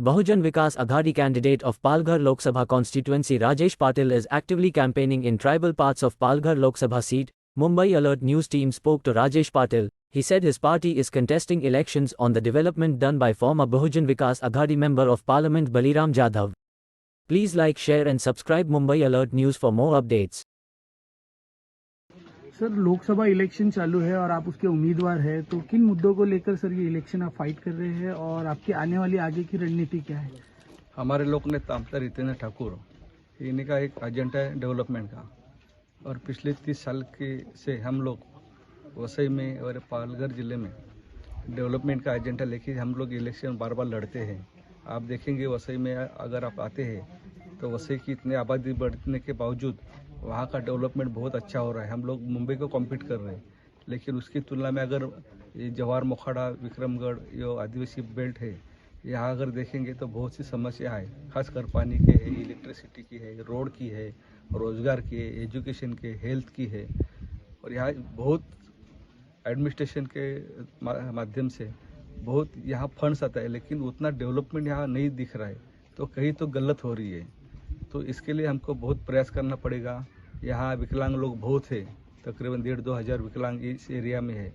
Bahujan Vikas Aghadi candidate of Palghar Lok Sabha constituency Rajesh Patil is actively campaigning in tribal parts of Palghar Lok Sabha seat. Mumbai Alert News team spoke to Rajesh Patil. He said his party is contesting elections on the development done by former Bahujan Vikas Aghadi member of Parliament Baliram Jadhav. Please like, share and subscribe Mumbai Alert News for more updates. Sir, Lok Sabha election चालू है और आप उसके उम्मीदवार हैं, तो किन मुद्दों को लेकर सर ये इलेक्शन आप फाइट कर रहे हैं और आपकी आने वाली आगे की रणनीति क्या है? हमारे लोक नेता आमदार हितेंद्र ठाकुर, इनका एक एजेंडा है डेवलपमेंट का, और पिछले 30 साल के से हम लोग वसई में और पालघर जिले में डेवलपमेंट का एजेंडा लेके हम लोग इलेक्शन बार बार लड़ते हैं। आप देखेंगे वसई में अगर आप आते हैं तो वसई की इतनी आबादी बढ़ने के बावजूद वहाँ का डेवलपमेंट बहुत अच्छा हो रहा है। हम लोग मुंबई को कॉम्पीट कर रहे हैं, लेकिन उसकी तुलना में अगर ये जवाहर मोखाड़ा, विक्रमगढ़, ये आदिवासी बेल्ट है, यहाँ अगर देखेंगे तो बहुत सी समस्या है, खासकर पानी के है, इलेक्ट्रिसिटी की है, रोड की है, रोजगार की है, एजुकेशन के, हेल्थ की है। और यहाँ बहुत एडमिनिस्ट्रेशन के माध्यम से बहुत यहाँ फंड्स आता है, लेकिन उतना डेवलपमेंट यहाँ नहीं दिख रहा है, तो कहीं तो गलत हो रही है। तो इसके लिए हमको बहुत प्रयास करना पड़ेगा। यहाँ विकलांग लोग बहुत है, तकरीबन 1,500-2 हज़ार विकलांग इस एरिया में है,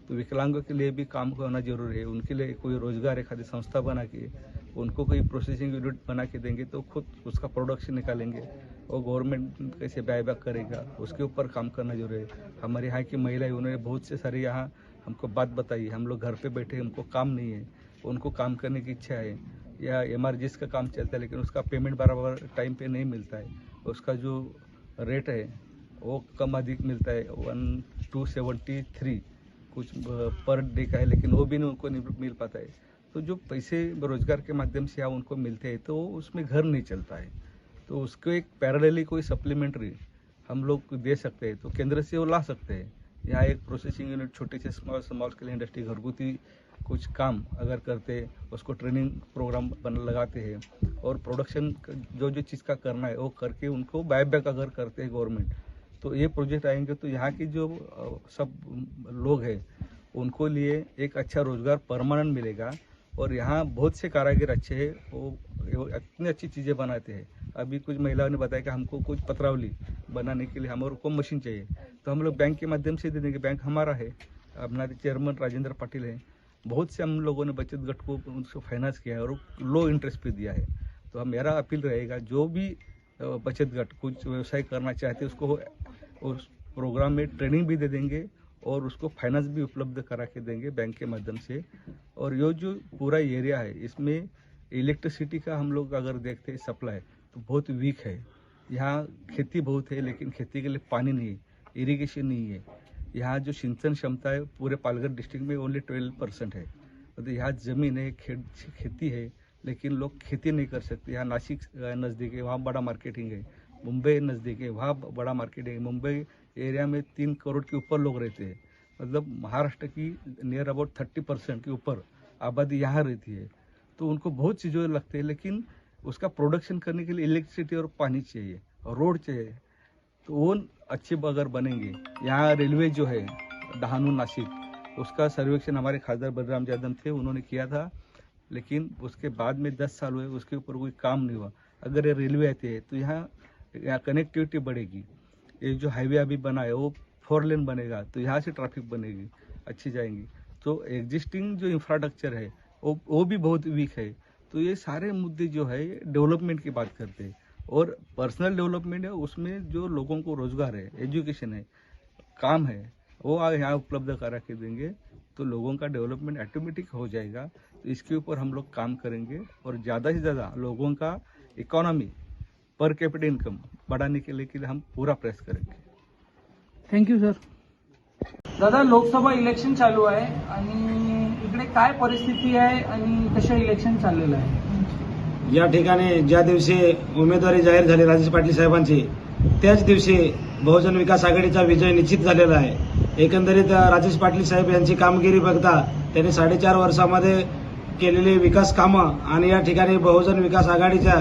तो विकलांगों के लिए भी काम होना जरूरी है। उनके लिए कोई रोजगार एक आधी संस्था बना के उनको कोई प्रोसेसिंग यूनिट बना के देंगे तो खुद उसका प्रोडक्शन निकालेंगे, और गवर्नमेंट कैसे बायबैक करेगा उसके ऊपर काम करना जरूरी है। हमारे यहाँ की महिलाएं, उन्होंने बहुत से सारे यहाँ हमको बात बताई। हम लोग घर पे बैठे, हमको काम नहीं है, उनको काम करने की इच्छा है, या एमआरजीएस का काम चलता है, लेकिन उसका पेमेंट बराबर टाइम पे नहीं मिलता है। उसका जो रेट है वो कम अधिक मिलता है, 1273 कुछ पर डे का है, लेकिन वो भी नहीं उनको नहीं मिल पाता है। तो जो पैसे रोजगार के माध्यम से यहाँ उनको मिलते हैं तो उसमें घर नहीं चलता है, तो उसको एक पैरेलली कोई सप्लीमेंट्री हम लोग दे सकते हैं, तो केंद्र से वो ला सकते हैं। यहाँ एक प्रोसेसिंग यूनिट, छोटे से स्मॉल स्केल इंडस्ट्री, घरगुती कुछ काम अगर करते, उसको ट्रेनिंग प्रोग्राम लगाते हैं, और प्रोडक्शन जो चीज़ का करना है वो करके उनको बायबैक अगर करते हैं गवर्नमेंट, तो ये प्रोजेक्ट आएंगे तो यहाँ की जो सब लोग हैं उनको लिए एक अच्छा रोजगार परमानेंट मिलेगा। और यहाँ बहुत से कारीगर अच्छे हैं, वो इतनी अच्छी चीज़ें बनाते हैं। अभी कुछ महिलाओं ने बताया कि हमको कुछ पत्रावली बनाने के लिए हमको मशीन चाहिए, तो हम लोग बैंक के माध्यम से दे देंगे। बैंक हमारा है, हमारे चेयरमैन राजेंद्र पाटिल हैं। बहुत से हम लोगों ने बचत गट को उनको फाइनेंस किया है और लो इंटरेस्ट पे दिया है। तो मेरा अपील रहेगा, जो भी बचत गट कुछ व्यवसाय करना चाहते हैं उसको उस प्रोग्राम में ट्रेनिंग भी दे देंगे और उसको फाइनेंस भी उपलब्ध करा के देंगे बैंक के माध्यम से। और ये जो पूरा एरिया है इसमें इलेक्ट्रिसिटी का हम लोग अगर देखते हैं सप्लाई तो बहुत वीक है। यहाँ खेती बहुत है, लेकिन खेती के लिए पानी नहीं है, इरिगेशन नहीं है। यहाँ जो सिंचन क्षमता है पूरे पालघर डिस्ट्रिक्ट में ओनली 12% है। तो यहाँ ज़मीन है, खेती है, लेकिन लोग खेती नहीं कर सकते। यहाँ नासिक नज़दीक है, वहाँ बड़ा मार्केटिंग है। मुंबई नज़दीक है, वहाँ बड़ा मार्केट है। मुंबई एरिया में 3 करोड़ के ऊपर लोग रहते हैं, मतलब महाराष्ट्र की नियर अबाउट 30% के ऊपर आबादी यहाँ रहती है। तो उनको बहुत चीज़ें लगती है, लेकिन उसका प्रोडक्शन करने के लिए इलेक्ट्रिसिटी और पानी चाहिए और रोड चाहिए। तो वो अच्छे अगर बनेंगे, यहाँ रेलवे जो है डहानू नासिक, उसका सर्वेक्षण हमारे खासदार बलराम जादव थे, उन्होंने किया था, लेकिन उसके बाद में 10 साल हुए उसके ऊपर कोई काम नहीं हुआ। अगर ये रेलवे आती है तो यहाँ कनेक्टिविटी बढ़ेगी। ये जो हाईवे अभी बना है वो 4 लेन बनेगा, तो यहाँ से ट्रैफिक बनेगी, अच्छी जाएंगी। तो एग्जिस्टिंग जो इंफ्रास्ट्रक्चर है वो भी बहुत वीक है। तो ये सारे मुद्दे जो है डेवलपमेंट की बात करते हैं, और पर्सनल डेवलपमेंट है, उसमें जो लोगों को रोजगार है, एजुकेशन है, काम है, वो यहाँ उपलब्ध करा के देंगे तो लोगों का डेवलपमेंट ऑटोमेटिक हो जाएगा। तो इसके ऊपर हम लोग काम करेंगे और ज़्यादा से ज़्यादा लोगों का इकोनॉमी पर कैपिटल इन्कम बढ़ाने के लिए हम पूरा प्रयास करेंगे। Thank you sir. दादा, लोकसभा इलेक्शन चालू आहे आणि इकडे काय परिस्थिती आहे आणि कशा इलेक्शन चाललेलं आहे? या ठिकाणी ज्या दिवशी उमेदवारी जाहीर झाली राजेश पाटील साहेबांची, त्याच दिवशी बहुजन विकास आघाडीचा विजय निश्चित झालेला आहे। एकंदरीत राजेश पाटील साहेब यांची कामगिरी बघता त्यांनी 4.5 वर्षामध्ये केलेली विकास कामं आणि या ठिकाणी बहुजन विकास आघाडीच्या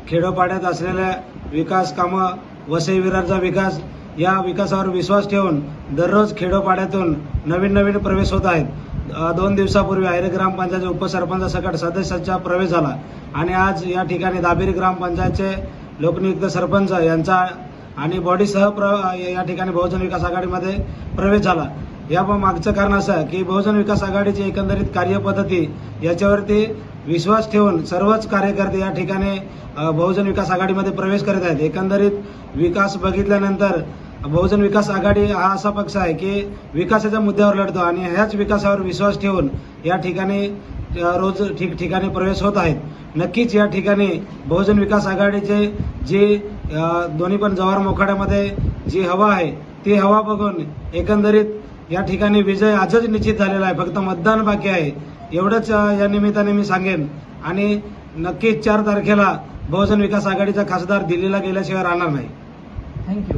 खेडोपाड्यात असलेल्या विकास कामं, वसई विरारचा विकास, या विकासावर विश्वास ठेवून दररोज खेडोपाड्यातून नवीन प्रवेश होत आहेत। 2 दिवसापूर्वी आयरे ग्रामपंचायत उपसरपंच सकट सदस्याचा प्रवेश झाला आणि आज या ठिकाणी दाबेरी ग्रामपंचायतचे लोकनियुक्त सरपंच यांचा आणि बॉडीसह या ठिकाणी बहुजन विकास आघाडीमध्ये प्रवेश झाला. या मागचं कारण असं की बहुजन विकास आघाडीची एकंदरीत कार्यपद्धती याच्यावरती विश्वास ठेवून सर्वच कार्यकर्ते या ठिकाणी बहुजन विकास आघाडीमध्ये प्रवेश करत आहेत. एकंदरीत विकास बघितल्यानंतर बहुजन विकास आघाडी हा असा पक्ष आहे की विकासाच्या मुद्द्यावर लढतो आणि ह्याच विकासावर विश्वास ठेवून या ठिकाणी रोज ठिकठिकाणी प्रवेश होत आहेत. नक्कीच या ठिकाणी बहुजन विकास आघाडीचे जे दोन्ही पण जव्हार मोखाड्यामध्ये जी हवा आहे ती हवा बघून एकंदरीत या ठिकाणी विजय आजच निश्चित झालेला आहे. फक्त मतदान बाकी आहे एवढंच या निमित्ताने मी सांगेन. आणि नक्कीच 4 तारखेला बहुजन विकास आघाडीचा खासदार दिल्लीला गेल्याशिवाय राहणार नाही. थँक्यू.